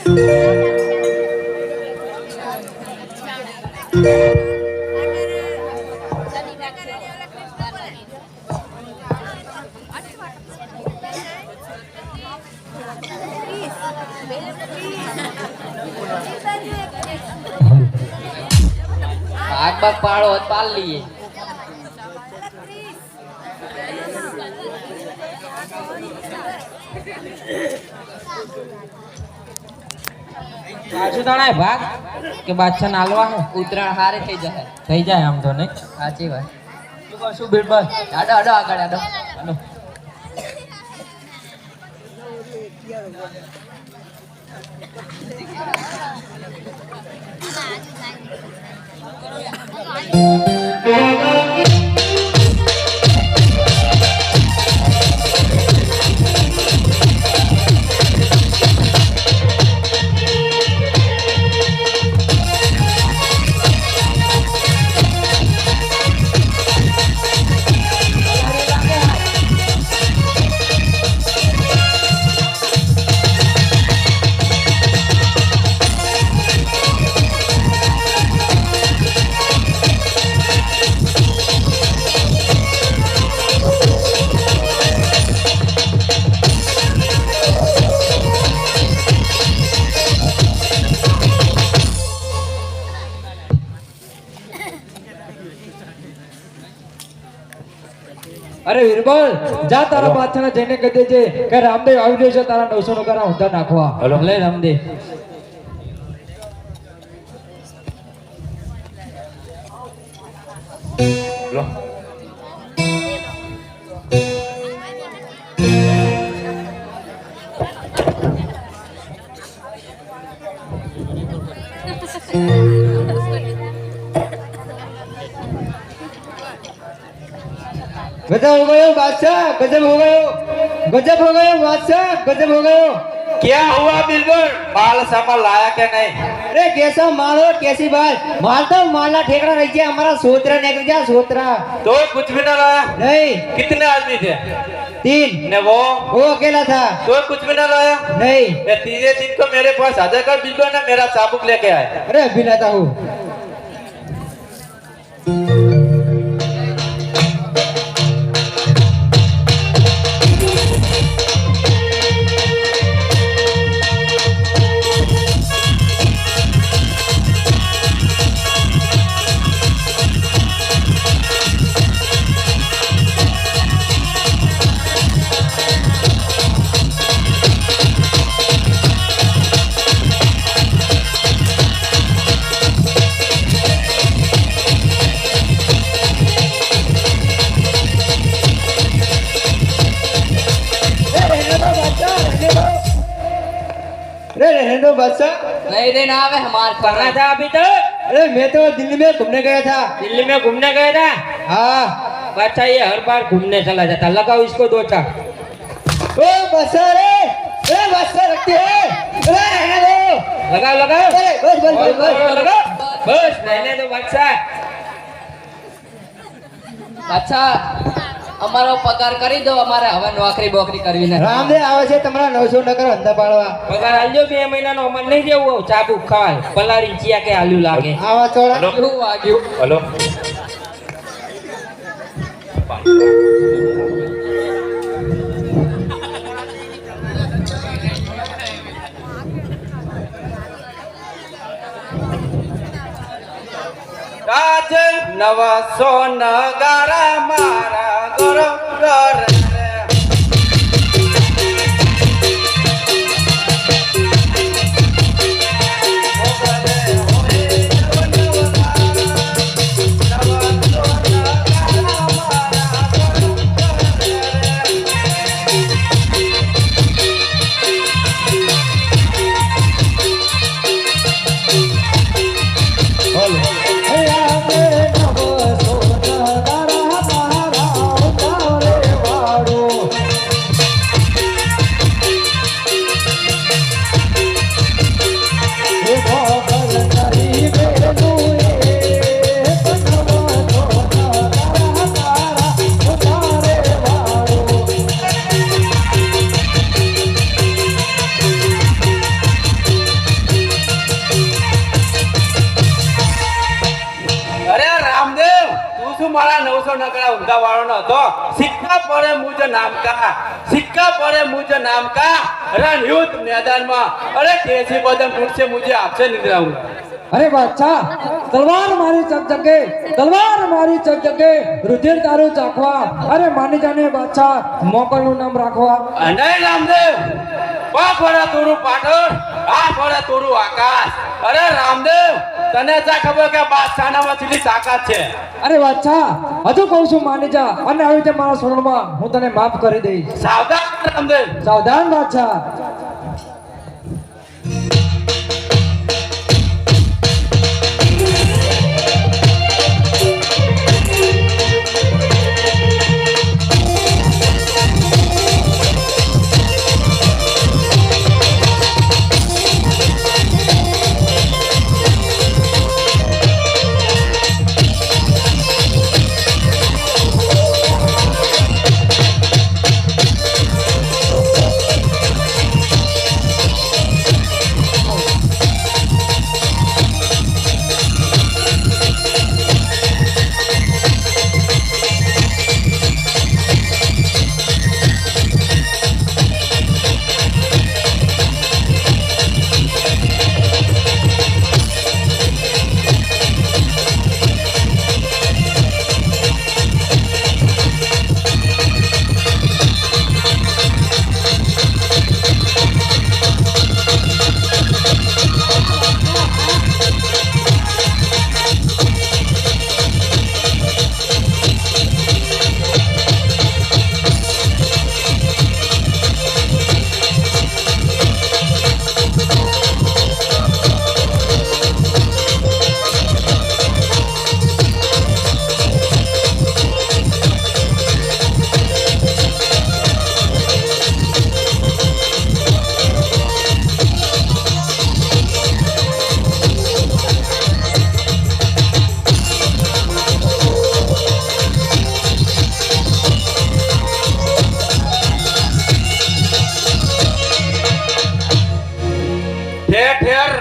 ભાગ પાડો પાલ લઈએ પાછું તણાય ભાગ કે બાદશાહ નાલવા હે ઉતરાણ હારે થઈ જાય આમ તો ને સાચી વાત શું કરશું બિરબલ આડો આડો આગળ આડો હાલો અરે વીરબલ જા તારા બાદશાહને જઈને કહી દેજે કે રામદેવ આવી રહ્યો છે તારા 900 નો કરા ઊંધા નાખવા ભલે રામદેવ લો गजब हो गयो बादशाह गजब हो गयो बादशाह गजब हो गयो क्या हुआ बिल्कुल माल सामान लाया क्या नहीं अरे कैसा माल हो कैसी बात माल तो माला ठेकड़ा रही है हमारा सोतरा निकल गया सोतरा तो कुछ भी ना लाया नहीं कितने आदमी थे 3 ने वो अकेला था तो कुछ भी ना लाया नहीं ये तीसरे दिन को मेरे पास आ जाकर बिल्कुल ना मेरा चाबुक लेके आए अरे अभी लाता हूँ नहीं देना आवे हमारे कहाँ था अभी तक अरे मैं तो दिल्ली में घूमने गया था दिल्ली में घूमने गए था हाँ अच्छा ये हर बार घूमने चला जाता लगाओ इसको 2 चार ओ बसा रे बसा रखती है अरे रहने दो लगाओ लगाओ अरे बस बस बस बस लगाओ बस रहने दो बादशाह अच्छा અમારો પગાર કરી દો અમારે હવે નોકરી બોકરી કરવી નથી રામદેવ આવે છે તમારા 900 નકર અંધા પાડવા પગાર આલજો 2 મહિનાનો અમલ નહીં જેવું ચાબુ ખાય પલાળી ચિયા કે આલુ લાગે આવા ચોળા શું વાગ્યું हेलो राज नवा सोन गारा मारा गरम कर नव सोन गारा मारा હતો સિક્કા પડે મુજ નામ કા રણ યુદ્ધ मैदाનમાં અરે કેસી બદન ટૂટશે મુજે આપશે નિદ્રાઉ અરે બાદશાહ તલવાર મારી ચક જગે રુધિર તારું ચાખવા અરે માની જાને બાદશાહ મોકલનું નામ રાખવા અને રામદેવ પા ફળે તોરું પાટણ આ ફળે તોરું આકાશ અરે રામદેવ તને જા ખબર કે બાદશાહનામાં કેટલી તાકાત છે અરે બાદશાહ હજુ કહું છું માની જા અને આવી રીતે મારા સોનમાં હું તને માફ કરી દઈશ સાવધાન રામદેવ સાવધાન બાદશાહ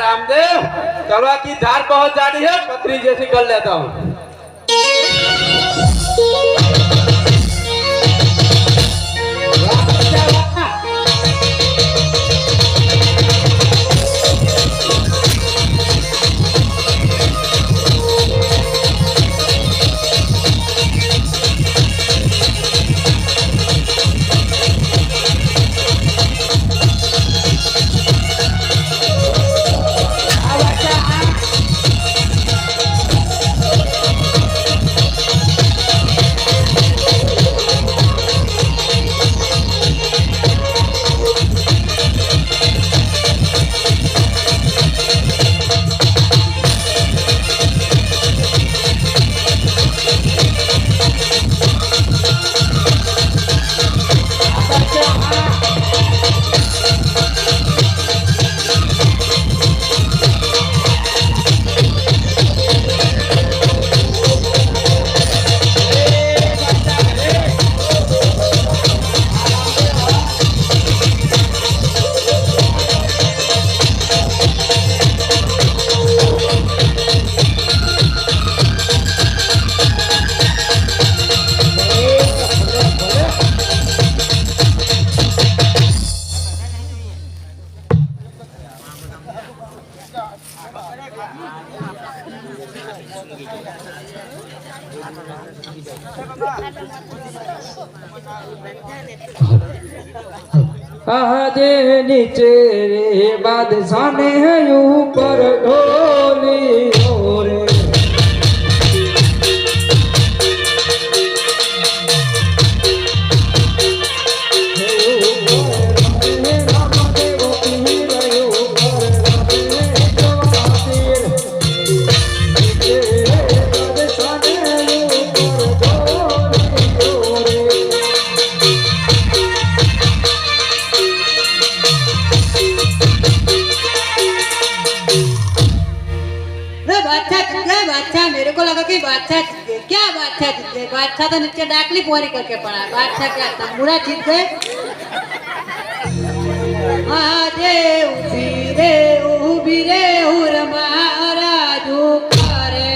रामदेव तलवार की धार बहुत जाड़ी है पतरी जैसी कर लेता हूँ आजे नीचे रे बादशाह ने है ऊपर ढोली रे मेरे को लगा कि बादशाह जीत गए क्या बादशाह जीत गए बादशाह तो नीचे डाकली पोरी करके पड़ा बादशाह क्या तंबूरा जीत गए आजे उभी रे हुर महाराजू करे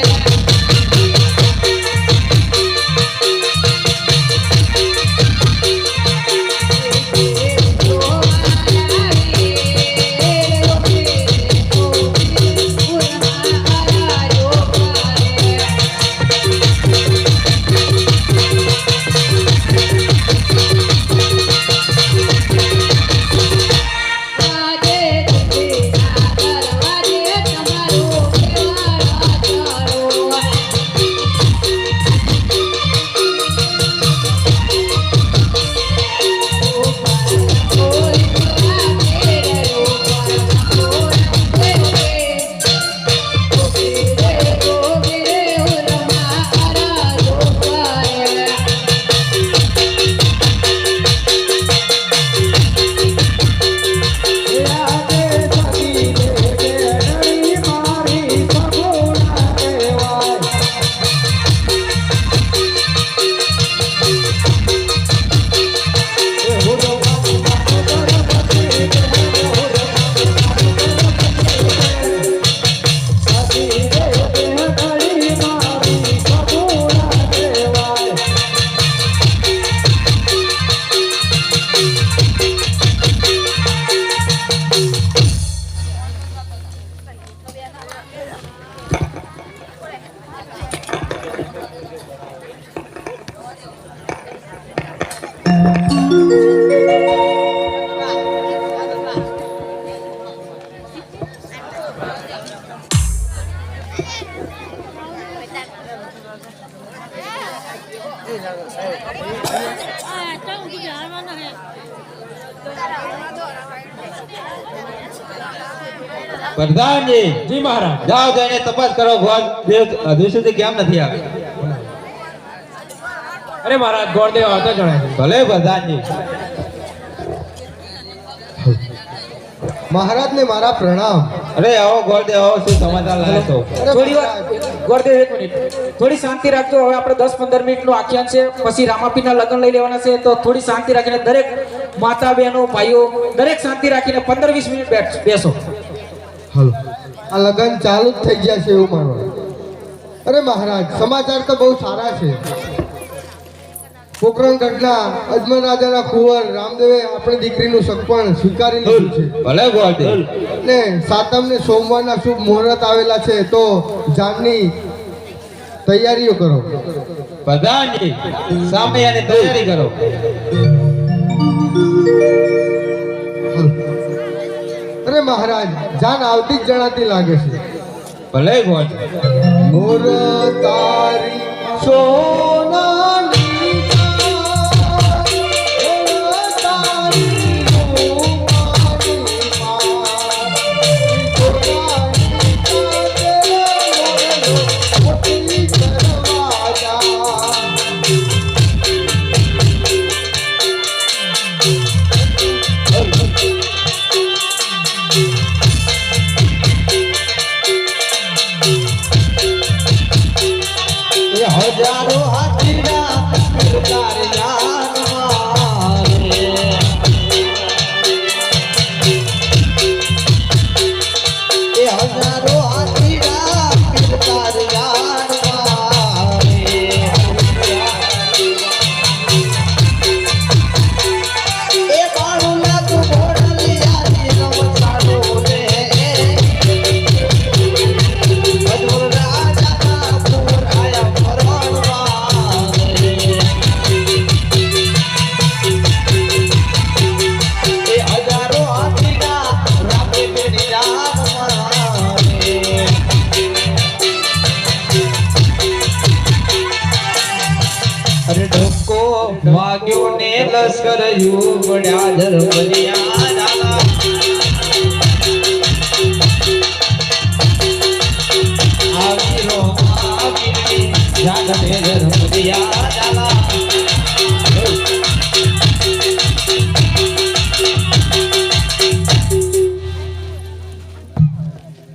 પ્રધાનજી જી મહારાજ. જાઓ જઈને તપાસ કરો ગોળ દેવ હજુ સુધી કેમ નથી આવે. અરે મહારાજ ગોળદેવ આવતો જણાય. ભલે પ્રધાનજી. મહારાજને મારા પ્રણામ. અરે આવો ગોળદેવ આવો, શું સમાચાર લાવ્યા છો? થોડી વાર ગોળદેવ એક મિનિટ થોડી શાંતિ રાખજો. હવે આપણે 10-15 મિનિટનું આખ્યાન છે, પછી રામાપીરના લગ્ન લઈ લેવાના છે, તો થોડી શાંતિ રાખીને દરેક માતા બહેનો ભાઈઓ દરેક શાંતિ રાખીને 15-20 મિનિટ બેસો. હલો, આ લગન ચાલુ જ થઈ ગયા છે એવું માનો. અરે મહારાજ, સમાચાર તો બહુ સારા છે. પોકરણગઢના અજમલ રાજાના કુંવર રામદેવે આપણી દીકરીનું સગપણ સ્વીકારી લીધું છે. ભલે ગોળદેવ. ને સાતમ ને સોમવારના શુભ મુહૂર્ત આવેલા છે, તો જાનની તૈયારીઓ કરો. પ્રધાનજી સામૈયાની તૈયારી કરો. અરે મહારાજ, જાન આવતી જ જણાતી લાગે છે. ભલે ગોળદેવ. મોર તારી સોનાની હજારો હાથીના સરદાર જાનવા રે. એ હજારો હાથીના સરદાર જાનવા રે. એ બાળું લાગુ ઘોડલિયાની રમસાડો રે. અજમલ રાજાના કુંવર આયા વાગ્યો ને લશ્કર યુવડ્યા ધર્મલિયા ડાલા. આવી રો આવી જાગને ધર્મલિયા ડાલા.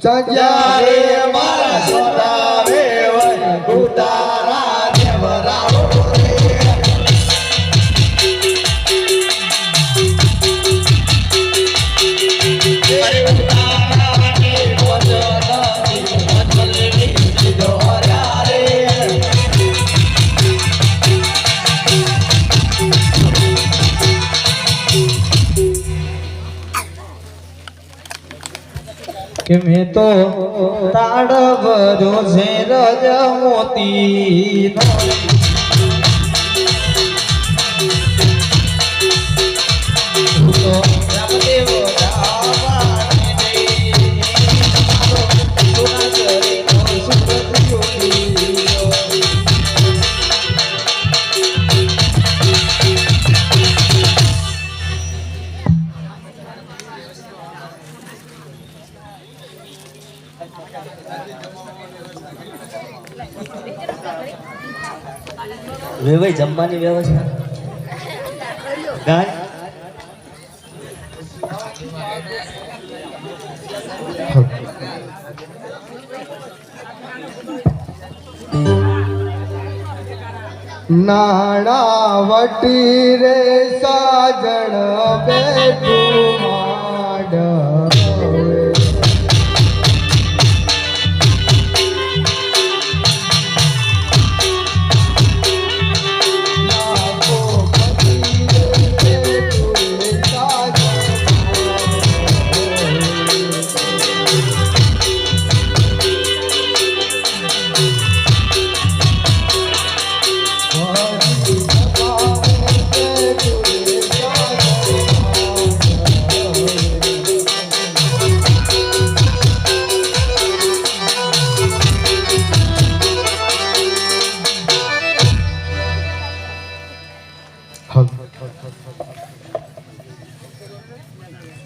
ચાંદ્યા રે મારા સોના રે વય ઉતારા દેવરાઓ કે મેં તો તાડ ભર્યો છે રજ મોતી નો. રામદેવ વેવાઈ જમવાની વ્યવસ્થા ગાય નાણાવટી રે સાજણ બેઠું માડ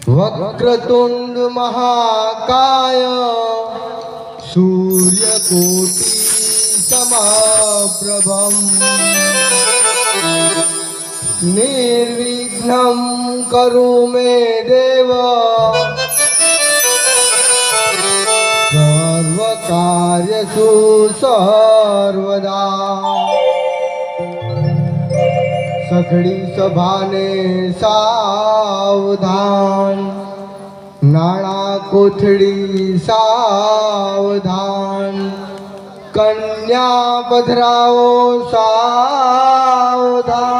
વક્રતુંડ મહાકાય સૂર્યકોટિ સમાપ્રભમ નિર્વિઘ્નમ કરુ મે દેવ સર્વ કાર્યસુ સર્વદા સઘળી સભાને સાવધાન નાણા કોથળી સાવધાન કન્યા પધરાવો સાવધાન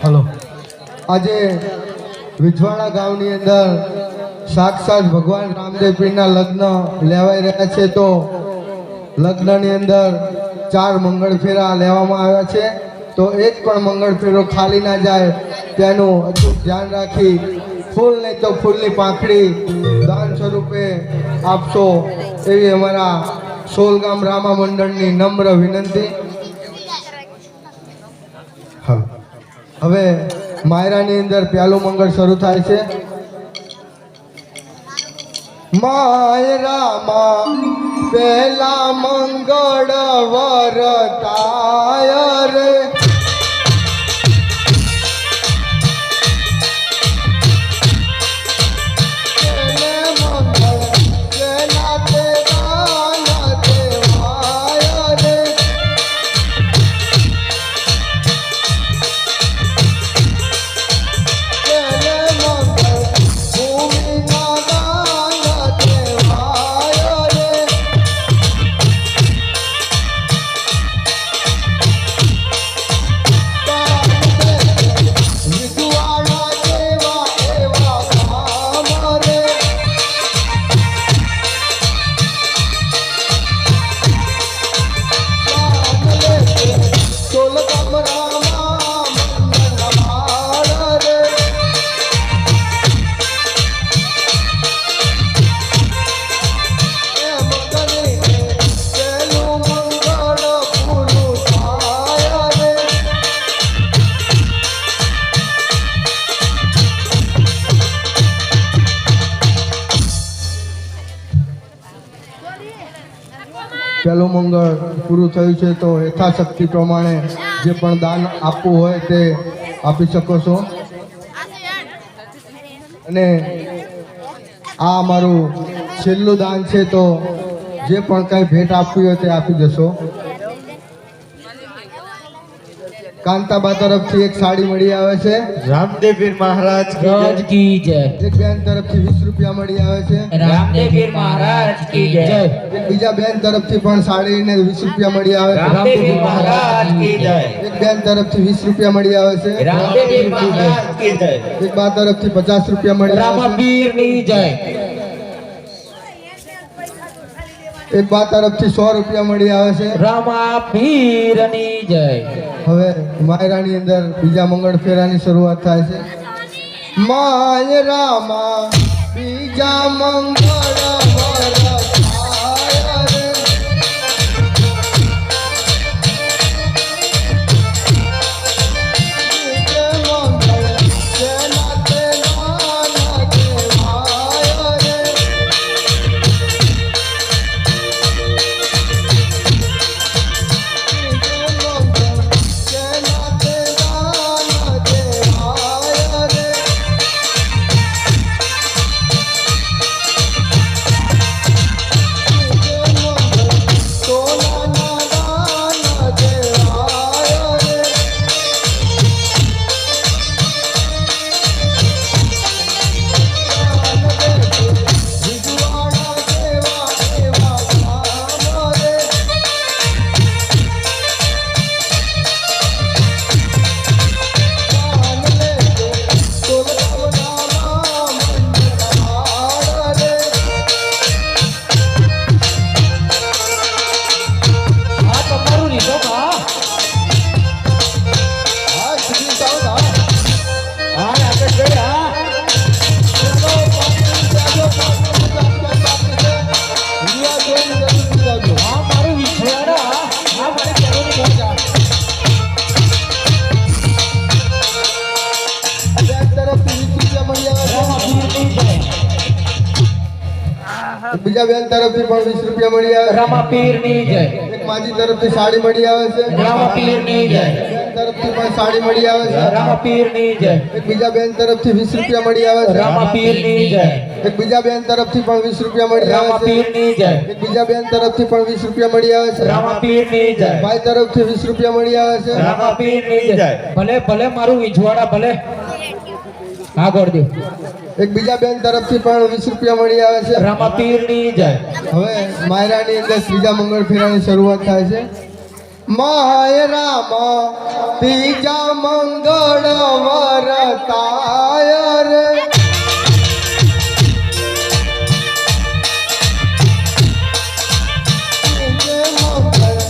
હલો આજે વિજવાડા ગામની અંદર સાક્ષાત ભગવાન રામદેવ પીરના લગ્ન લેવાઈ રહ્યા છે તો લગ્નની અંદર 4 મંગળ ફેરા લેવામાં આવ્યા છે તો એક પણ મંગળ ફેરો ખાલી ના જાય તેનું અચૂક ધ્યાન રાખી ફૂલ નહીં તો ફૂલની પાંખડી દાન સ્વરૂપે આપશો એવી અમારા સોલગામ રામા મંડળની નમ્ર વિનંતી. હવે માયરાની અંદર પહેલું મંગળ શરૂ થાય છે. માયરામાં પહેલા મંગળ વરતાય રે પહેલું મંગળ પૂરું થયું છે તો યથાશક્તિ પ્રમાણે જે પણ દાન આપવું હોય તે આપી શકો છો અને આ અમારું છેલ્લું દાન છે તો જે પણ કંઈ ભેટ આપવી હોય તે આપી જશો. કાંતાબા તરફથી એક સાડી મળી આવે છે. રામદેવ પીર મહારાજ રાજ કી જય. એક બેન તરફથી 20 રૂપિયા મળી આવે છે. રામદેવ પીર મહારાજ કી જય. એક બીજા બેન તરફથી પણ સાડીને 20 રૂપિયા મળી આવે છે. રામદેવ પીર મહારાજ કી જય. એક બેન તરફથી 20 રૂપિયા મળી આવે છે. રામદેવ પીર મહારાજ કી જય. એક બા તરફથી 50 રૂપિયા મળી આવે રામા છે. પીર ની જય. એક બા તરફથી 100 રૂપિયા મળી આવે છે. રામા પીર ની જય. હવે માયરાની અંદર બીજા મંગળ ફેરાની શરૂઆત થાય છે. માયરામાં બીજા મંગળ વરતાય રે બીજા બેન તરફથી પણ 20 રૂપિયા મળી આવે છે. રામા પીરની જય. એક માજી તરફથી સાડી મળી આવે છે. રામા પીરની જય. બેન તરફથી પણ સાડી મળી આવે છે. રામા પીરની જય. એક બીજા બેન તરફથી 20 રૂપિયા મળી આવે છે. રામા પીરની જય. એક બીજા બેન તરફથી પણ 20 રૂપિયા મળી રામા આવે છે. પીરની જય. એક બીજા બેન તરફથી પણ 20 રૂપિયા મળી આવે છે. રામા પીરની જય. ભાઈ તરફથી 20 રૂપિયા મળી આવે છે. રામા પીરની જય. ભલે ભલે મારું વિજવાડા ભલે આગળ દે. એક બીજા બેન તરફથી પણ 20 રૂપિયા મળી આવે છે. રામા પીરની જય. હવે માયરાની અંદર ત્રીજા મંગળ ફેરાની શરૂઆત થાય છે. માયરામાં ત્રીજા મંગળ વરતાય રે ત્રીજે મંગળ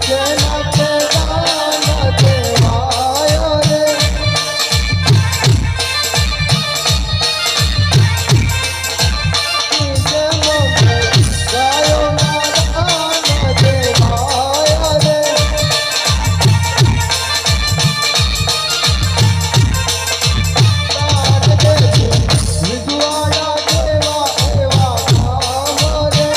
જેના તે દાન દેવાય રે ત્રીજે મંગળ ગાયોના દાન દેવાય રે વિજવાડા દેવા એવા કામ રે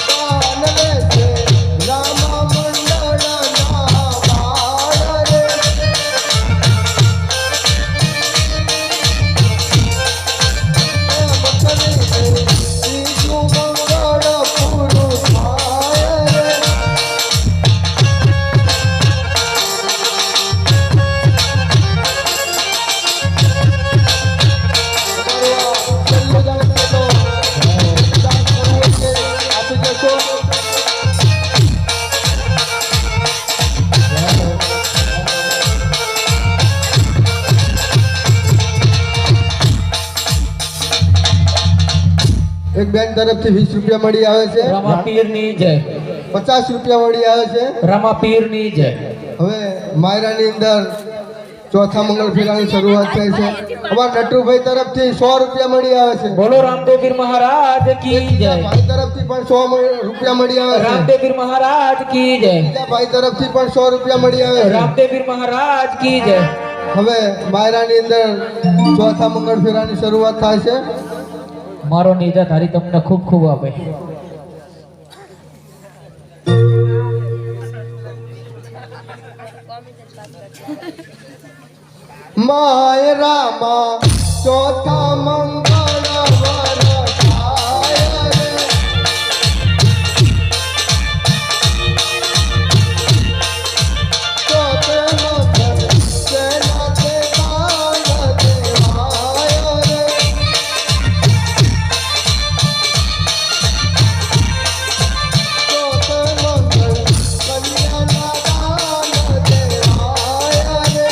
દાન લે છે રામા મંડળના બાળ રે ત્રીજું મંગળ પૂરું થાય રે એક બેન તરફથી 20 રૂપિયા મળી આવે છે. રામા પીરની જય. 50 રૂપિયા મળી આવે છે. રામા પીરની જય. હવે માયરાની અંદર ચોથા મંગળ ફેરાની શરૂઆત થાય છે. અમારા નટુભાઈ તરફથી 100 રૂપિયા મળી આવે છે. બોલો રામદેવપીર મહારાજ કી જય. ભાઈ તરફથી પણ 100 રૂપિયા મળી આવે છે. રામદેવપીર મહારાજ કી જય. બીજા ભાઈ તરફથી પણ 100 રૂપિયા મળી આવે છે. રામદેવપીર મહારાજ કી જય. હવે માયરાની અંદર ચોથા મંગળ ફેરાની શરૂઆત થાય છે. મારો નિજા તારી તમને ખૂબ ખૂબ આપે. માયરામાં ચોથા મંગળ વરતાય રે ચોથે મંગળ જેના તે દાન દેવાય રે ચોથે મંગળ કન્યાના દાન દેવાય રે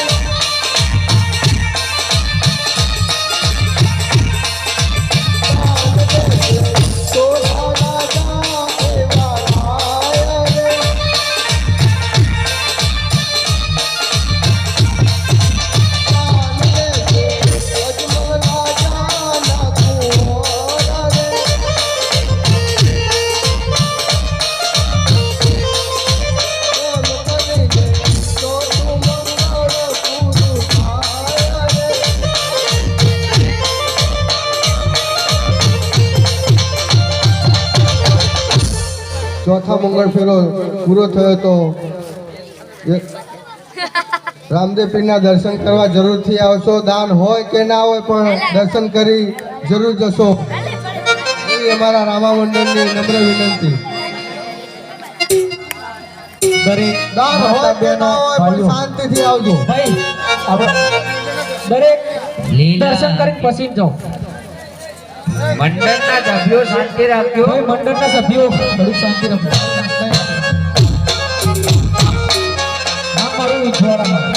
ચોથા મંગળ ફેરો પૂરો થયો તો રામદેવ પીરના દર્શન કરવા જરૂરથી આવશો. દાન હોય કે ના હોય પણ દર્શન કરી જરૂર જશો એવી અમારા રામા મંડળની નમ્ર વિનંતી. દરેક દાન હોય કે ના હોય પણ શાંતિથી આવજો. ભાઈ આપણે દરેક દર્શન કરીને પછી જ જાઓ. મંડળના સભ્યો શાંતિ રાખજો. ભાઈ મંડળના સભ્યો થોડીક શાંતિ રાખો. આ મારું વિજવાડામાં.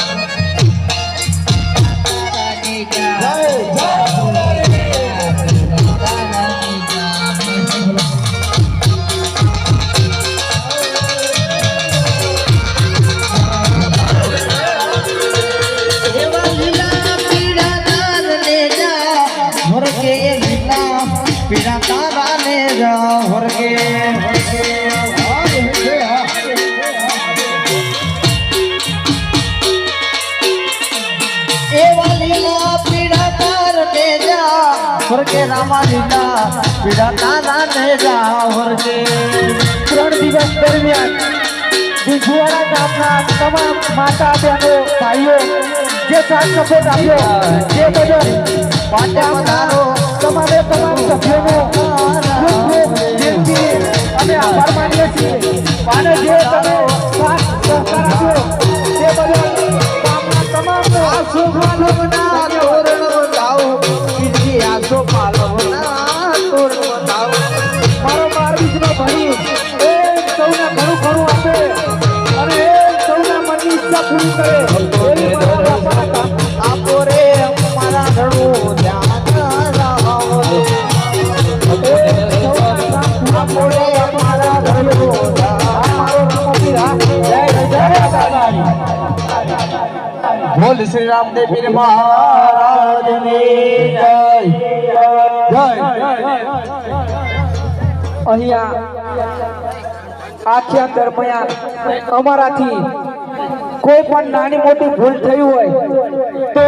પીડા તારા ને જા હોરકે કે રામા લીલા પીડા તારા ને જાવરજે 3 દિવસ દરમિયાન વિજવાડા ગામના તમામ માતા બહેનો ભાઈઓ જે સાથ સપોર્ટ આપ્યો જે બદલ તમારે તમામ સભ્યોનો ખૂબ ખૂબ દિલથી અમે આભાર માનીએ છીએ અને જે તમે સાથ સહકાર આપ્યો તે બદલ ગામના તમામનો આસો પાલવના તોરણ બતાવો કીર્તિ આસો પાલવના તોરણ બતાવો મારો માર્ગીનો ભણી એ સૌને ઘણું ઘણું આપે અને એ સૌના મનની ઈચ્છા પૂરી કરે એવી મારા બાપાના આપો રે મારા ઘણું ધ્યાન રાવો આપો રે મારા ઘણું બોલ શ્રી રામદેવ પીર મહારાજની જય જય અહીંયા આખ્યાન દરમિયાન અમારાથી કોઈ પણ નાની મોટી ભૂલ થઈ હોય તો